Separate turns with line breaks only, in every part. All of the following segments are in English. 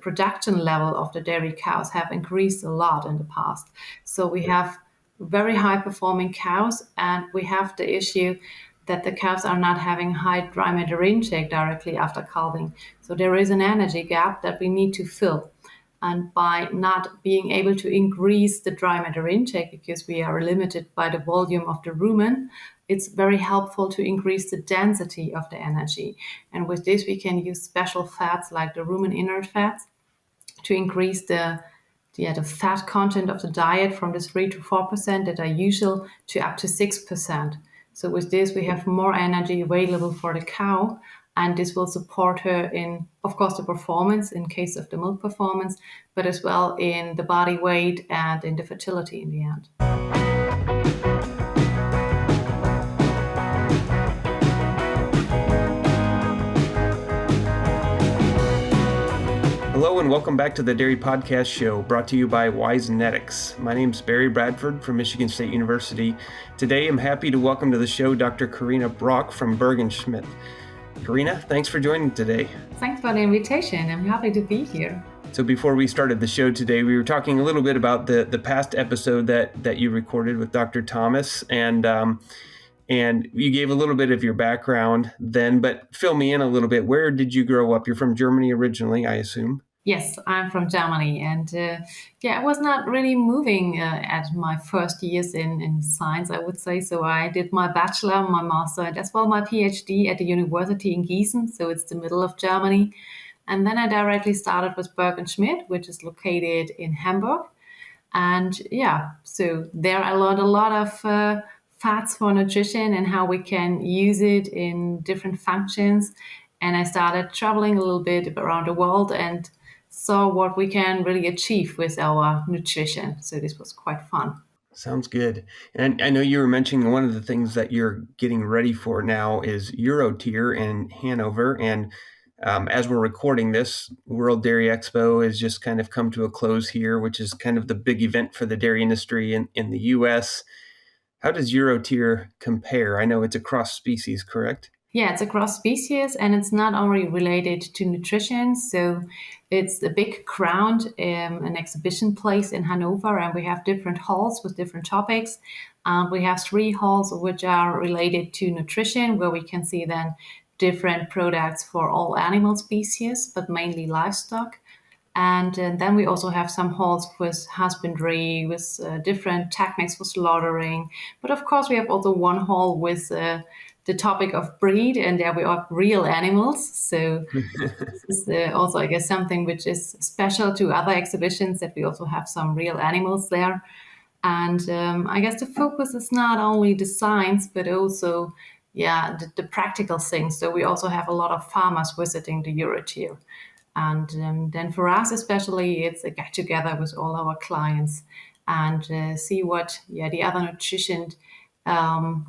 production level of the dairy cows have increased a lot in the past. So we have very high performing cows, and we have the issue that the calves are not having high dry matter intake directly after calving. So there is an energy gap that we need to fill. And by not being able to increase the dry matter intake because we are limited by the volume of the rumen, it's very helpful to increase the density of the energy. And with this, we can use special fats like the rumen inert fats to increase the fat content of the diet from the 3 to 4% that are usual to up to 6%. So with this, we have more energy available for the cow, and this will support her in, of course, the performance in case of the milk performance, but as well in the body weight and in the fertility in the end.
Hello and welcome back to the Dairy Podcast Show, brought to you by Wisenetics. My name is Barry Bradford from Michigan State University. Today I'm happy to welcome to the show Dr. Corinna Brock from Schmidt. Corinna, thanks for joining today.
Thanks for the invitation. I'm happy to be here.
So before we started the show today, we were talking a little bit about the past episode that you recorded with Dr. Thomas, and you gave a little bit of your background then, but fill me in a little bit. Where did you grow up? You're from Germany originally, I assume.
Yes, I'm from Germany, and I was not really moving at my first years in science, I would say. So I did my bachelor, my master, and as well my PhD at the university in Gießen, so it's the middle of Germany. And then I directly started with Schmidt, which is located in Hamburg. And so there I learned a lot of fats for nutrition and how we can use it in different functions. And I started traveling a little bit around the world and saw what we can really achieve with our nutrition. So this was quite fun.
Sounds good. And I know you were mentioning one of the things that you're getting ready for now is EuroTier in Hanover. And as we're recording this, World Dairy Expo has just kind of come to a close here, which is kind of the big event for the dairy industry in the U.S. How does EuroTier compare? I know it's across species, correct?
Yeah, it's across species, and it's not only related to nutrition. So it's a big crown, an exhibition place in Hanover, and we have different halls with different topics. We have 3 halls which are related to nutrition, where we can see then different products for all animal species, but mainly livestock. And then we also have some halls with husbandry, with different techniques for slaughtering. But of course, we have also one hall with the topic of breed, and there we are real animals. So this is also, I guess, something which is special to other exhibitions, that we also have some real animals there. And I guess the focus is not only the science, but also the practical things. So we also have a lot of farmers visiting the EuroTier. And then for us especially, it's a get together with all our clients and see what the other nutrition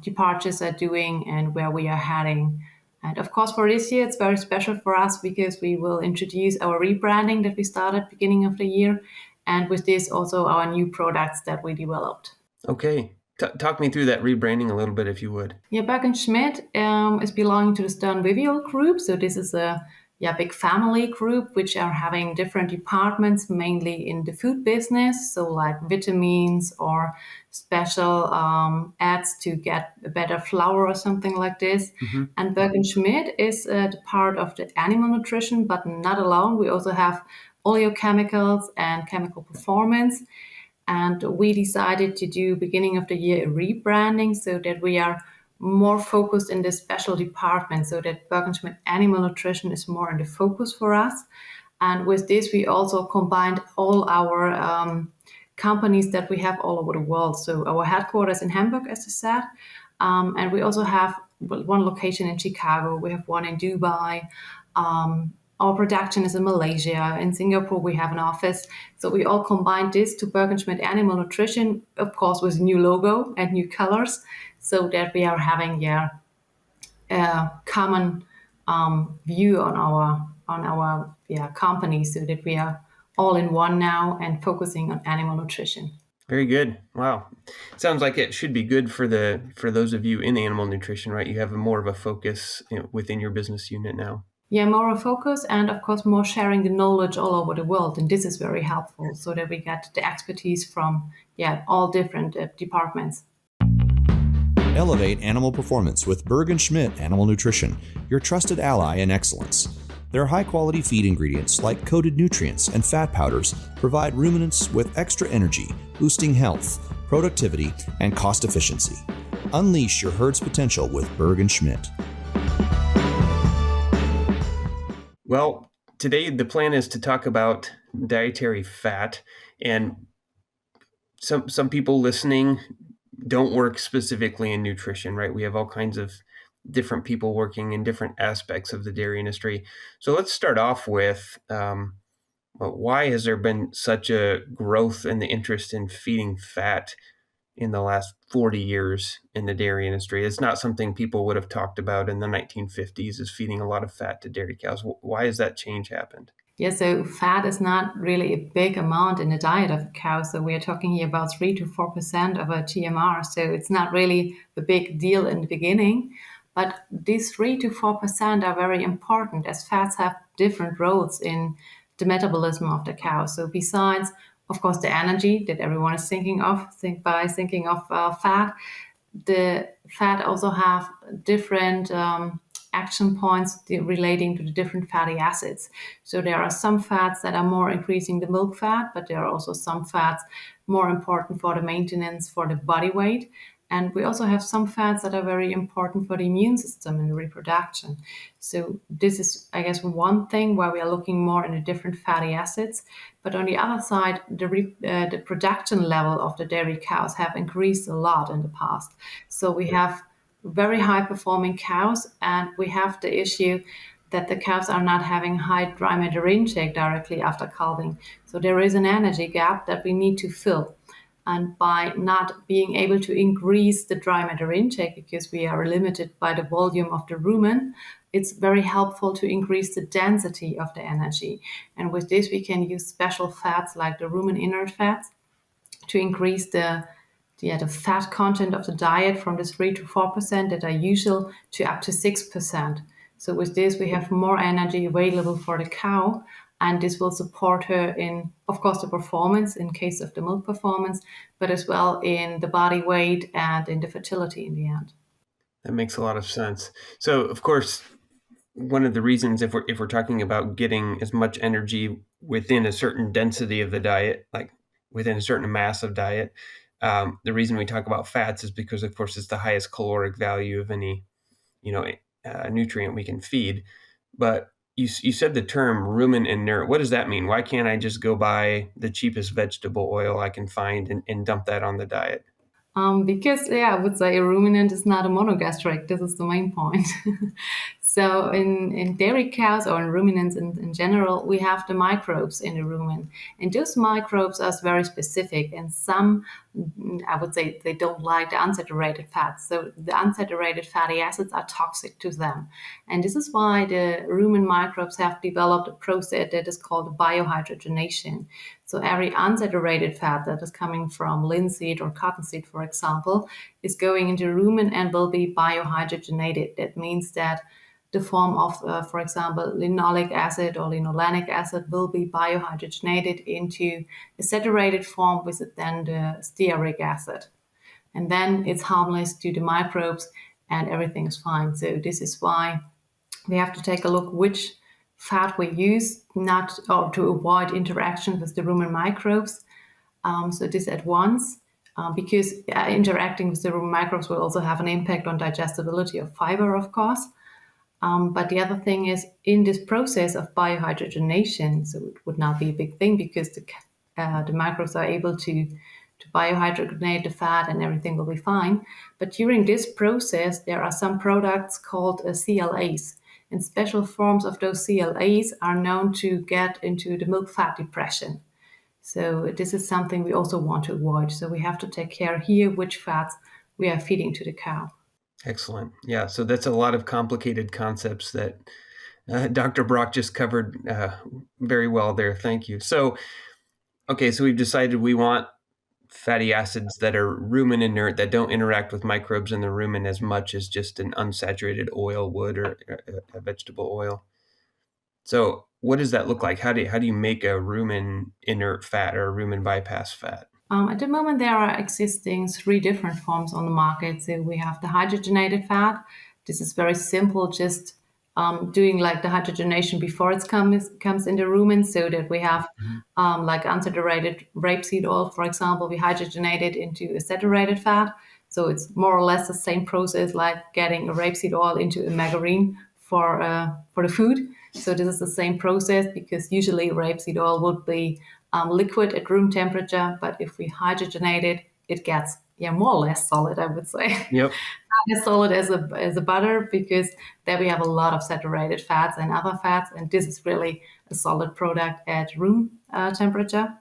departures are doing and where we are heading. And of course, for this year, it's very special for us because we will introduce our rebranding that we started beginning of the year. And with this, also our new products that we developed.
Okay. Talk me through that rebranding a little bit, if you would.
Yeah, Schmidt is belonging to the Stern Vivial group. So this is a big family group, which are having different departments, mainly in the food business. So like vitamins or special ads to get a better flour or something like this. Mm-hmm. And Schmidt is the part of the animal nutrition, but not alone. We also have oleochemicals and chemical performance. And we decided to do beginning of the year a rebranding so that we are more focused in this special department, so that Schmidt animal nutrition is more in the focus for us. And with this, we also combined all our companies that we have all over the world. So our headquarters in Hamburg, as I said, and we also have one location in Chicago. We have one in Dubai. Our production is in Malaysia. In Singapore, we have an office. So we all combined this to Schmidt Animal Nutrition, of course, with a new logo and new colors, so that we are having a common view on our company, so that we are all in one now and focusing on animal nutrition.
Very good. Wow. Sounds like it should be good for those of you in animal nutrition, right? You have more of a focus within your business unit now.
Yeah, more a focus and of course more sharing the knowledge all over the world. And this is very helpful so that we get the expertise from all different departments.
Elevate animal performance with Berg & Schmidt Animal Nutrition, your trusted ally in excellence. Their high-quality feed ingredients like coated nutrients and fat powders provide ruminants with extra energy, boosting health, productivity, and cost efficiency. Unleash your herd's potential with Berg & Schmidt.
Well, today the plan is to talk about dietary fat, and some people listening don't work specifically in nutrition, right? We have all kinds of different people working in different aspects of the dairy industry. So let's start off with why has there been such a growth in the interest in feeding fat in the last 40 years in the dairy industry? It's not something people would have talked about in the 1950s, is feeding a lot of fat to dairy cows. Why has that change happened?
Yeah, so fat is not really a big amount in the diet of a cow. So we are talking here about 3 to 4% of a TMR. So it's not really a big deal in the beginning. But these 3 to 4% are very important as fats have different roles in the metabolism of the cow. So besides, of course, the energy that everyone is thinking of, thinking of fat, the fat also have different action points relating to the different fatty acids. So there are some fats that are more increasing the milk fat, but there are also some fats more important for the maintenance for the body weight. And we also have some fats that are very important for the immune system and reproduction. So this is, I guess, one thing where we are looking more into different fatty acids. But on the other side, the production level of the dairy cows have increased a lot in the past. So we have very high performing cows, and we have the issue that the calves are not having high dry matter intake directly after calving. So there is an energy gap that we need to fill. And by not being able to increase the dry matter intake because we are limited by the volume of the rumen, it's very helpful to increase the density of the energy. And with this, we can use special fats like the rumen inert fats to increase the fat content of the diet from the 3 to 4% that are usual to up to 6%. So with this, we have more energy available for the cow, and this will support her in, of course, the performance in case of the milk performance, but as well in the body weight and in the fertility in the end.
That makes a lot of sense. So, of course, one of the reasons, if we're talking about getting as much energy within a certain density of the diet, like within a certain mass of diet, the reason we talk about fats is because, of course, it's the highest caloric value of any, nutrient we can feed. But you said the term rumen inert. What does that mean? Why can't I just go buy the cheapest vegetable oil I can find and dump that on the diet?
Because, I would say a ruminant is not a monogastric. This is the main point. So in dairy cows or in ruminants in general, we have the microbes in the rumen. And those microbes are very specific. And some, I would say, they don't like the unsaturated fats. So the unsaturated fatty acids are toxic to them. And this is why the rumen microbes have developed a process that is called biohydrogenation. So every unsaturated fat that is coming from linseed or cottonseed, for example, is going into rumen and will be biohydrogenated. That means that the form of, for example, linoleic acid or linolenic acid will be biohydrogenated into a saturated form with then the stearic acid. And then it's harmless to the microbes and everything is fine. So this is why we have to take a look which fat we use, not or to avoid interaction with the rumen microbes. So this at once, because interacting with the rumen microbes will also have an impact on digestibility of fiber, of course. But the other thing is in this process of biohydrogenation, so it would not be a big thing because the microbes are able to biohydrogenate the fat and everything will be fine. But during this process, there are some products called CLAs. And special forms of those CLAs are known to get into the milk fat depression. So this is something we also want to avoid. So we have to take care here which fats we are feeding to the cow.
Excellent. Yeah, so that's a lot of complicated concepts that Dr. Brock just covered very well there. Thank you. So, okay, so we've decided we want fatty acids that are rumen inert, that don't interact with microbes in the rumen as much as just an unsaturated oil would or a vegetable oil. So what does that look like? How do you make a rumen inert fat or a rumen bypass fat?
At the moment, there are existing 3 different forms on the market. So we have the hydrogenated fat. This is very simple, just doing like the hydrogenation before it comes in the rumen, so that we have like unsaturated rapeseed oil, for example, we hydrogenate it into a saturated fat. So it's more or less the same process like getting a rapeseed oil into a margarine for the food. So this is the same process, because usually rapeseed oil would be liquid at room temperature, but if we hydrogenate it, it gets more or less solid, I would say.
Yep.
Not as solid as a butter, because there we have a lot of saturated fats and other fats, and this is really a solid product at room temperature.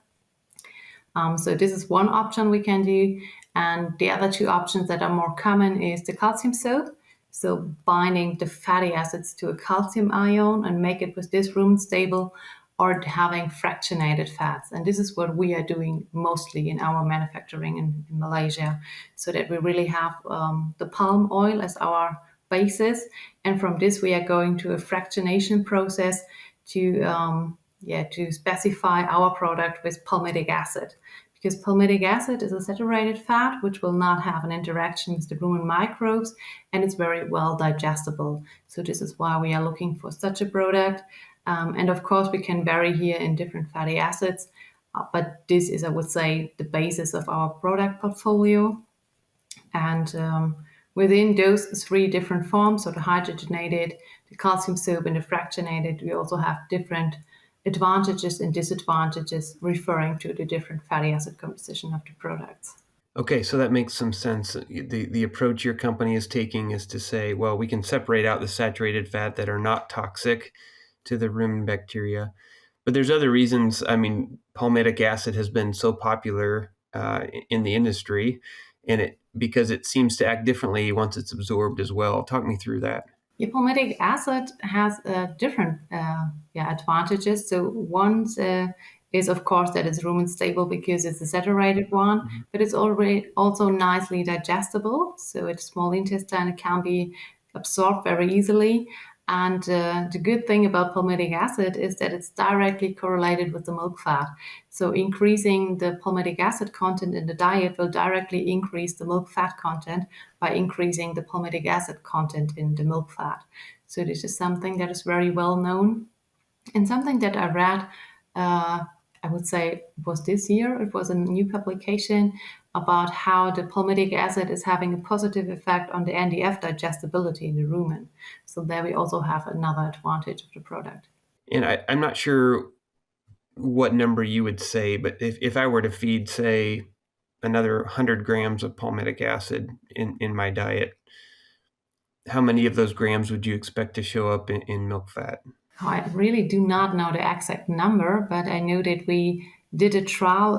So this is one option we can do. And the other 2 options that are more common is the calcium soap. So binding the fatty acids to a calcium ion and make it with this room stable, or having fractionated fats. And this is what we are doing mostly in our manufacturing in Malaysia, so that we really have the palm oil as our basis. And from this, we are going to a fractionation process to specify our product with palmitic acid, because palmitic acid is a saturated fat which will not have an interaction with the rumen microbes, and it's very well digestible. So this is why we are looking for such a product. And of course, we can vary here in different fatty acids, but this is, I would say, the basis of our product portfolio. And within those 3 different forms, so the hydrogenated, the calcium soap, and the fractionated, we also have different advantages and disadvantages referring to the different fatty acid composition of the products.
Okay, so that makes some sense. The approach your company is taking is to say, well, we can separate out the saturated fat that are not toxic to the rumen bacteria. But there's other reasons. I mean, palmitic acid has been so popular in the industry, and because it seems to act differently once it's absorbed as well. Talk me through that.
Yeah, palmitic acid has different advantages. So one is, of course, that it's rumen stable because it's a saturated one, but it's already also nicely digestible. So it's small intestine, it can be absorbed very easily. And the good thing about palmitic acid is that it's directly correlated with the milk fat. So increasing the palmitic acid content in the diet will directly increase the milk fat content by increasing the palmitic acid content in the milk fat. So this is something that is very well known. And something that I read, I would say it was this year, it was a new publication about how the palmitic acid is having a positive effect on the NDF digestibility in the rumen. So there we also have another advantage of the product.
And I'm not sure what number you would say, but if I were to feed, say, another 100 grams of palmitic acid in my diet, how many of those grams would you expect to show up in milk fat?
I really do not know the exact number, but I know that we did a trial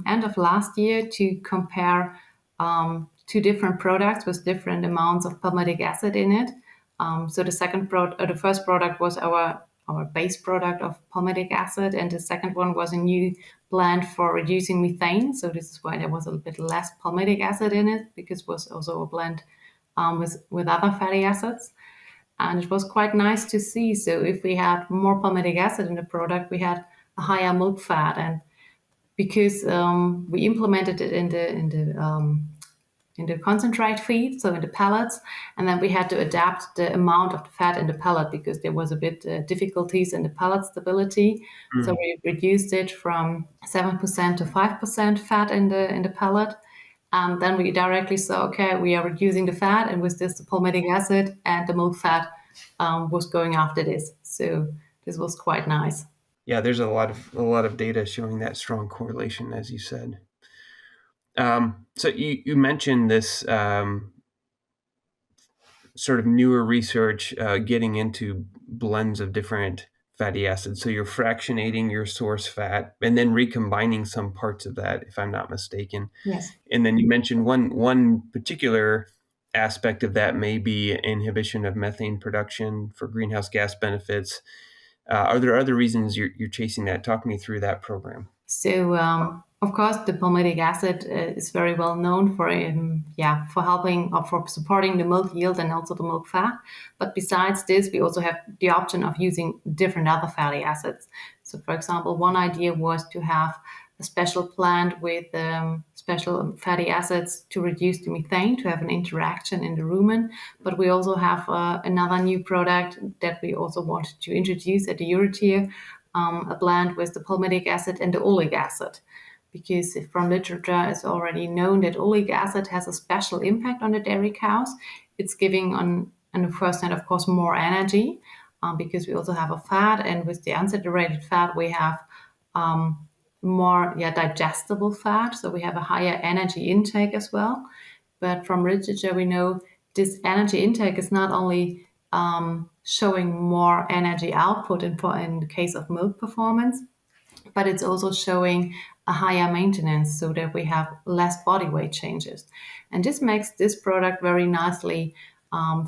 end of last year to compare 2 different products with different amounts of palmitic acid in it. So the first product was our base product of palmitic acid, and the second one was a new blend for reducing methane. So this is why there was a little bit less palmitic acid in it, because it was also a blend with other fatty acids. And it was quite nice to see. So if we had more palmitic acid in the product, we had a higher milk fat, and because we implemented it in the concentrate feed, so in the pellets, and then we had to adapt the amount of the fat in the pellet because there was a bit difficulties in the pellet stability. So we reduced it from 7% to 5% fat in the pellet. And then we directly saw, okay, we are reducing the fat, and with this, the palmitic acid and the milk fat was going after this. So this was quite nice.
Yeah, there's a lot of data showing that strong correlation, as you said. So you mentioned this sort of newer research getting into blends of different fatty acids. So you're fractionating your source fat and then recombining some parts of that, if I'm not mistaken.
Yes.
And then you mentioned one particular aspect of that may be inhibition of methane production for greenhouse gas benefits. Are there other reasons you're chasing that? Talk me through that program.
So, of course, the palmitic acid is very well known for helping or for supporting the milk yield and also the milk fat. But besides this, we also have the option of using different other fatty acids. So, for example, one idea was to have a special plant with special fatty acids to reduce the methane, to have an interaction in the rumen. But we also have another new product that we also wanted to introduce at the Eurotier, a blend with the palmitic acid and the oleic acid. Because from literature, it's already known that oleic acid has a special impact on the dairy cows. It's giving on the first hand, of course, more energy, because we also have a fat, and with the unsaturated fat, we have more digestible fat, so we have a higher energy intake as well. But from literature, we know this energy intake is not only showing more energy output in the case of milk performance, but it's also showing a higher maintenance so that we have less body weight changes. And this makes this product very nicely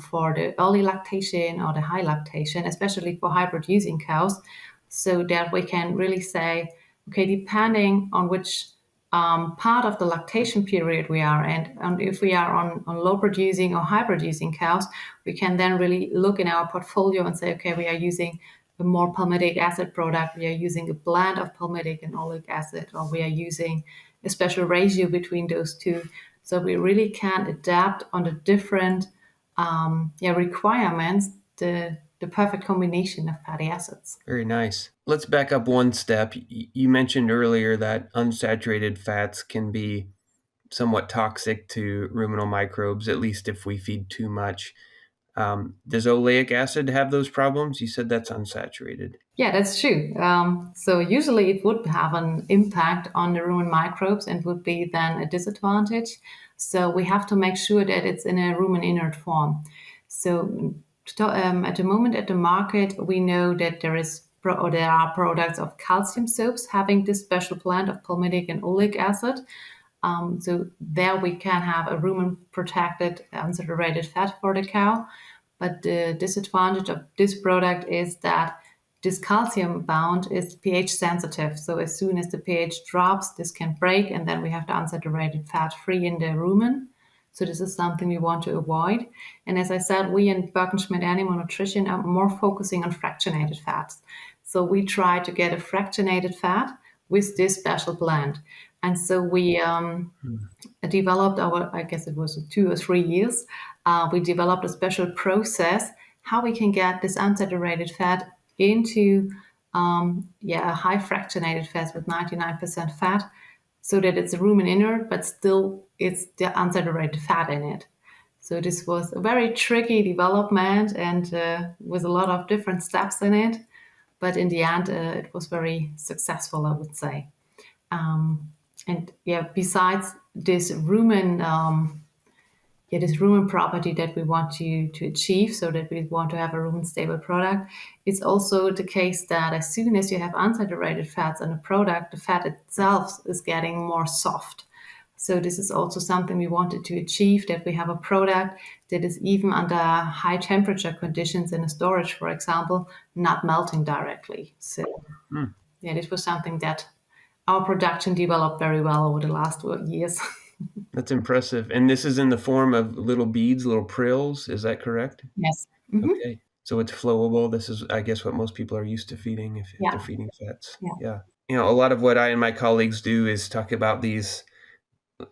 for the early lactation or the high lactation, especially for high producing cows, so that we can really say, okay, depending on which part of the lactation period we are, and if we are on low producing or high producing cows, we can then really look in our portfolio and say, okay, we are using a more palmitic acid product, we are using a blend of palmitic and oleic acid, or we are using a special ratio between those two. So we really can adapt on the different requirements, the perfect combination of fatty acids.
Very nice. Let's back up one step. You mentioned earlier that unsaturated fats can be somewhat toxic to ruminal microbes, at least if we feed too much. Does oleic acid have those problems? You said that's unsaturated.
Yeah, that's true. So usually it would have an impact on the rumen microbes and would be then a disadvantage. So we have to make sure that it's in a rumen inert form. So at the moment at the market, we know that there are products of calcium soaps having this special blend of palmitic and oleic acid. So there we can have a rumen protected unsaturated fat for the cow. But the disadvantage of this product is that this calcium bound is pH sensitive. So as soon as the pH drops, this can break, and then we have the unsaturated fat free in the rumen. So this is something we want to avoid. And as I said, we in Berkenschmidt Animal Nutrition are more focusing on fractionated fats. So we try to get a fractionated fat with this special blend. And so we developed I guess it was 2 or 3 years, we developed a special process how we can get this unsaturated fat into a high fractionated fat with 99% fat, so that it's rumen inert, but still it's the unsaturated fat in it. So this was a very tricky development and with a lot of different steps in it. But in the end, it was very successful, I would say. And besides this this rumen property that we want to achieve, so that we want to have a rumen stable product, it's also the case that as soon as you have unsaturated fats in a product, the fat itself is getting more soft. So this is also something we wanted to achieve, that we have a product that is even under high temperature conditions in a storage, for example, not melting directly. So this was something that our production developed very well over the last years.
That's impressive. And this is in the form of little beads, little prills. Is that correct?
Yes. Mm-hmm.
Okay. So it's flowable. This is, I guess, what most people are used to feeding if they're feeding fats. Yeah. You know, a lot of what I and my colleagues do is talk about these,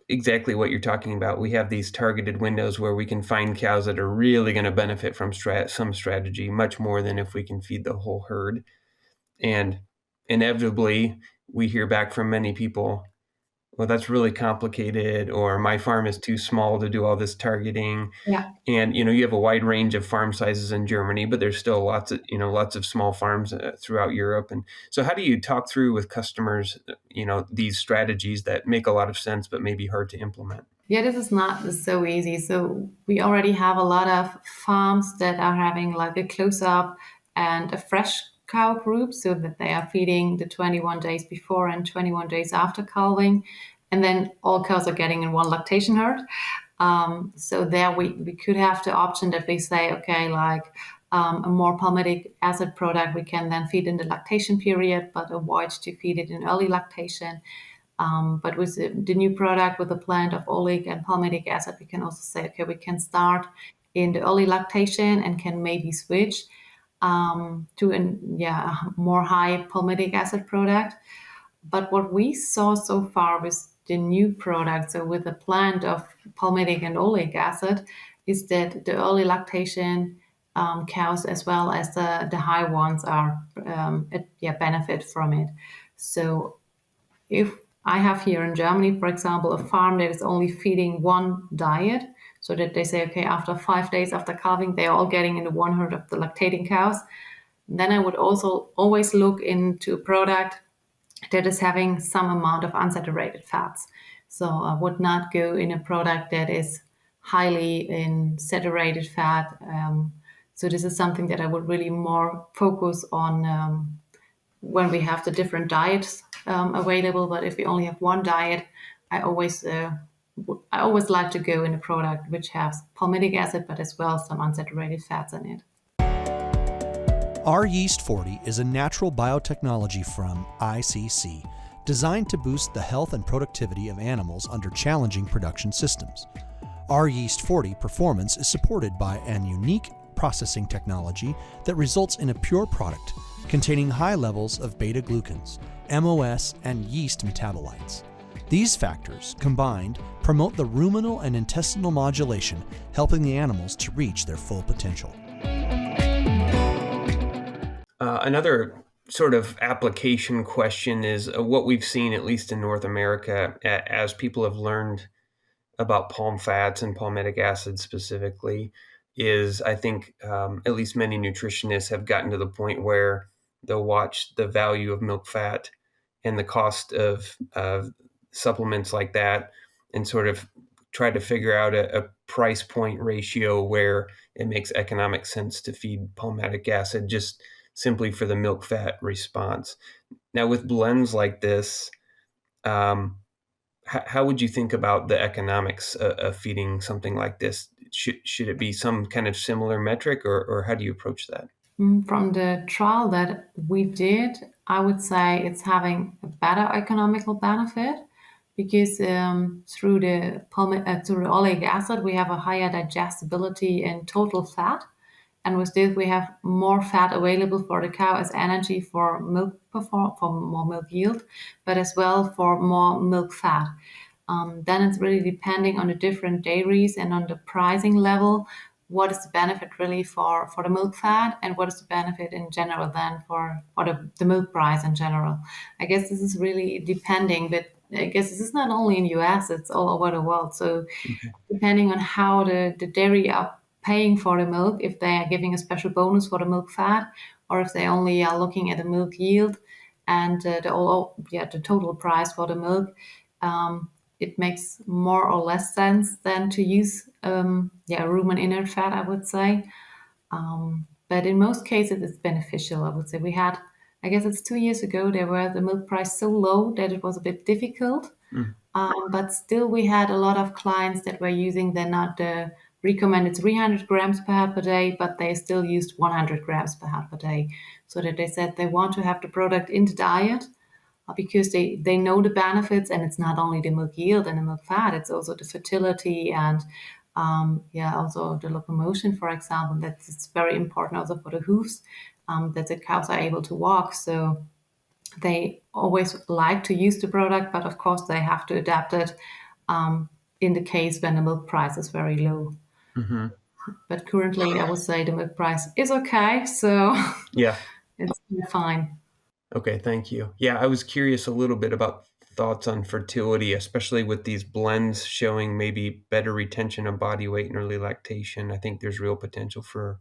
exactly what you're talking about. We have these targeted windows where we can find cows that are really going to benefit from some strategy, much more than if we can feed the whole herd. And inevitably, we hear back from many people, well, that's really complicated, or my farm is too small to do all this targeting.
Yeah.
And, you know, you have a wide range of farm sizes in Germany, but there's still lots of small farms throughout Europe. And so how do you talk through with customers, these strategies that make a lot of sense, but may be hard to implement?
Yeah, this is not so easy. So we already have a lot of farms that are having like a close-up and a fresh cow group, so that they are feeding the 21 days before and 21 days after calving. And then all cows are getting in one lactation herd. So there we could have the option that we say, okay, like a more palmitic acid product we can then feed in the lactation period, but avoid to feed it in early lactation. But with the new product with a blend of oleic and palmitic acid, we can also say, okay, we can start in the early lactation and can maybe switch to a more high palmitic acid product. But what we saw so far with the new product, so with a blend of palmitic and oleic acid, is that the early lactation cows as well as the high ones are benefit from it. So if I have here in Germany, for example, a farm that is only feeding one diet, so that they say, okay, after 5 days after calving, they're all getting into one herd of the lactating cows, then I would also always look into a product that is having some amount of unsaturated fats. So I would not go in a product that is highly in saturated fat. So this is something that I would really more focus on when we have the different diets available. But if we only have one diet, I always like to go in a product which has palmitic acid, but as well some unsaturated fats in it.
Our Yeast 40 is a natural biotechnology from ICC designed to boost the health and productivity of animals under challenging production systems. Our Yeast 40 performance is supported by an unique processing technology that results in a pure product containing high levels of beta-glucans, MOS, and yeast metabolites. These factors, combined, promote the ruminal and intestinal modulation, helping the animals to reach their full potential.
Another sort of application question is what we've seen, at least in North America, as people have learned about palm fats and palmitic acid specifically, is I think at least many nutritionists have gotten to the point where they'll watch the value of milk fat and the cost of supplements like that and sort of try to figure out a price point ratio where it makes economic sense to feed palmitic acid just simply for the milk fat response. Now, with blends like this, how would you think about the economics of feeding something like this? Should it be some kind of similar metric, or how do you approach that?
From the trial that we did, I would say it's having a better economical benefit because through the oleic acid, we have a higher digestibility in total fat. And with this, we have more fat available for the cow as energy for for more milk yield, but as well for more milk fat. Then it's really depending on the different dairies and on the pricing level. What is the benefit really for the milk fat, and what is the benefit in general then for the milk price in general? I guess this is really depending, but I guess this is not only in US, it's all over the world. So depending on how the dairy are paying for the milk, if they are giving a special bonus for the milk fat, or if they only are looking at the milk yield and the total price for the milk, it makes more or less sense than to use rumen inert fat, I would say. But in most cases, it's beneficial, I would say. We had, I guess it's 2 years ago, there were the milk price so low that it was a bit difficult. But still, we had a lot of clients that were using not the recommended 300 grams per head per day, but they still used 100 grams per head per day. So that they said they want to have the product in the diet because they know the benefits, and it's not only the milk yield and the milk fat, it's also the fertility and also the locomotion, for example. It's very important also for the hooves, that the cows are able to walk. So they always like to use the product, but of course they have to adapt it in the case when the milk price is very low.
Mm-hmm.
But currently, I would say the milk price is okay, so
Yeah,
it's fine.
okay, thank you. Yeah, I was curious a little bit about thoughts on fertility, especially with these blends showing maybe better retention of body weight and early lactation. I think there's real potential for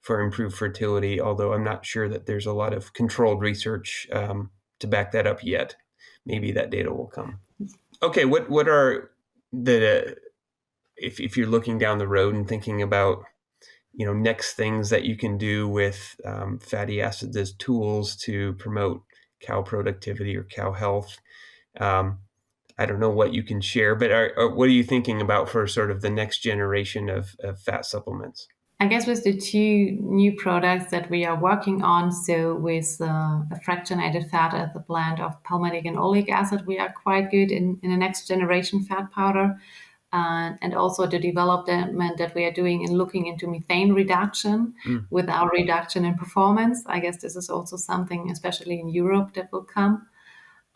improved fertility, although I'm not sure that there's a lot of controlled research to back that up yet. Maybe that data will come. Okay, what are the if you're looking down the road and thinking about next things that you can do with fatty acids as tools to promote cow productivity or cow health? I don't know what you can share, but what are you thinking about for sort of the next generation of fat supplements?
I guess with the two new products that we are working on, so with a fractionated fat as a blend of palmitic and oleic acid, we are quite good in the next generation fat powder. And also the development that we are doing in looking into methane reduction
Mm.
without reduction in performance. I guess this is also something, especially in Europe, that will come.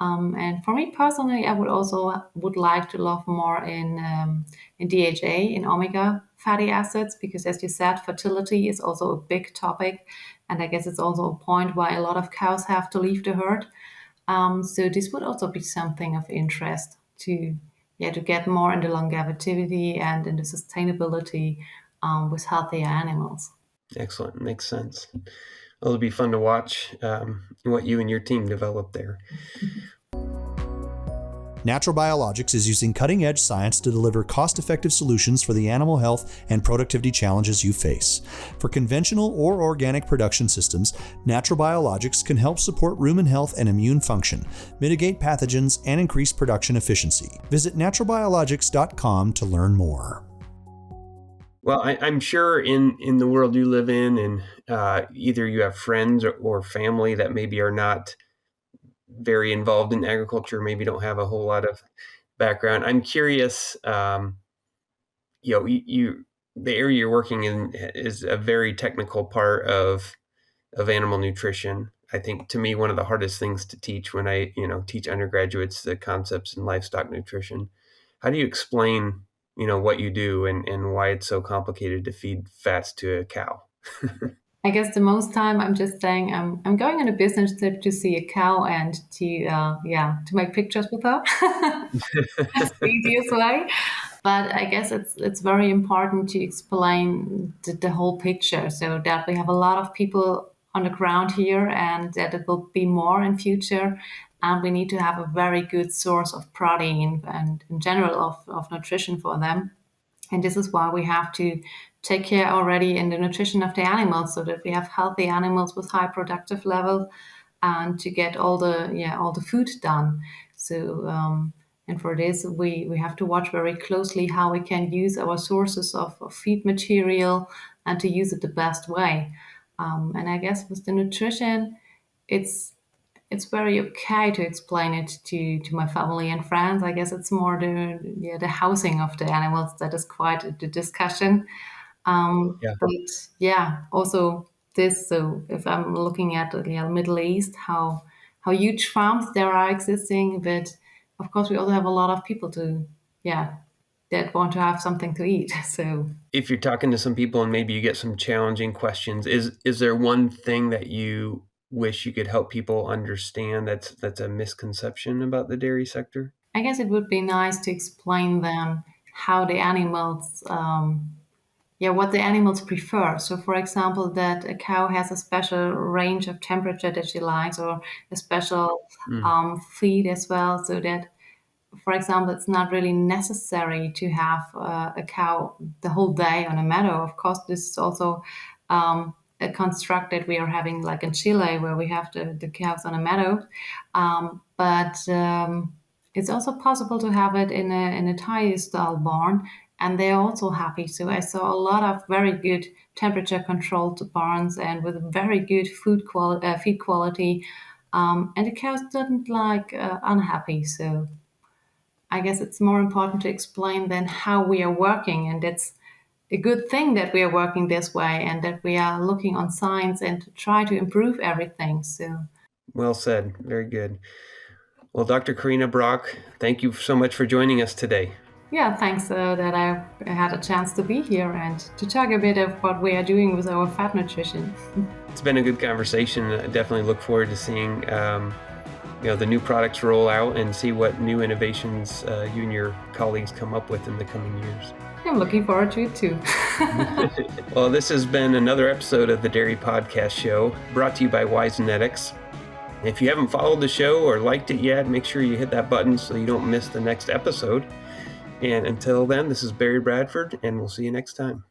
And for me personally, I would like to love more in DHA, in omega fatty acids, because as you said, fertility is also a big topic, and I guess it's also a point why a lot of cows have to leave the herd. So this would also be something of interest to get more in the longevity and in the sustainability with healthier animals.
Excellent. Makes sense. Well, it'll be fun to watch what you and your team develop there.
Natural Biologics is using cutting-edge science to deliver cost-effective solutions for the animal health and productivity challenges you face. For conventional or organic production systems, Natural Biologics can help support rumen health and immune function, mitigate pathogens, and increase production efficiency. Visit naturalbiologics.com to learn more.
Well, I'm sure in the world you live in, and either you have friends or family that maybe are not very involved in agriculture, maybe don't have a whole lot of background. I'm curious, you the area you're working in is a very technical part of animal nutrition. I think to me, one of the hardest things to teach when I teach undergraduates the concepts in livestock nutrition. How do you explain what you do and why it's so complicated to feed fats to a cow?
I guess the most time I'm just saying I'm going on a business trip to see a cow and to make pictures with her. That's the easiest way. But I guess it's very important to explain the whole picture so that we have a lot of people on the ground here and that it will be more in future. And we need to have a very good source of protein and in general of nutrition for them. And this is why we have to take care already in the nutrition of the animals so that we have healthy animals with high productive level and to get all the food done. So and for this we have to watch very closely how we can use our sources of feed material and to use it the best way. And I guess with the nutrition, it's very okay to explain it to my family and friends. I guess it's more the housing of the animals that is quite the discussion.
Yeah.
But also this. So if I'm looking at the Middle East, how huge farms there are existing, but of course we also have a lot of people that want to have something to eat. So
If you're talking to some people and maybe you get some challenging questions, is there one thing that you wish you could help people understand that's a misconception about the dairy sector?
I guess it would be nice to explain them how the animals, what the animals prefer. So, for example, that a cow has a special range of temperature that she likes, or a special
Mm.
feed as well, so that, for example, it's not really necessary to have a cow the whole day on a meadow. Of course, this is also a construct that we are having, like in Chile, where we have the cows on a meadow. But it's also possible to have it in a Thai style barn, and they're also happy. So I saw a lot of very good temperature controlled barns and with very good feed quality, and the cows didn't like unhappy. So I guess it's more important to explain than how we are working, and it's a good thing that we are working this way and that we are looking on science and to try to improve everything. So
Well said. Very good. Well, Dr. Corinna Brock, thank you so much for joining us today.
yeah, thanks that I had a chance to be here and to talk a bit of what we are doing with our fat nutrition.
It's been a good conversation. I definitely look forward to seeing the new products roll out and see what new innovations you and your colleagues come up with in the coming years.
I'm looking forward to it too.
Well, this has been another episode of the Dairy Podcast Show, brought to you by Wise Genetics. If you haven't followed the show or liked it yet, make sure you hit that button so you don't miss the next episode. And until then, this is Barry Bradford, and we'll see you next time.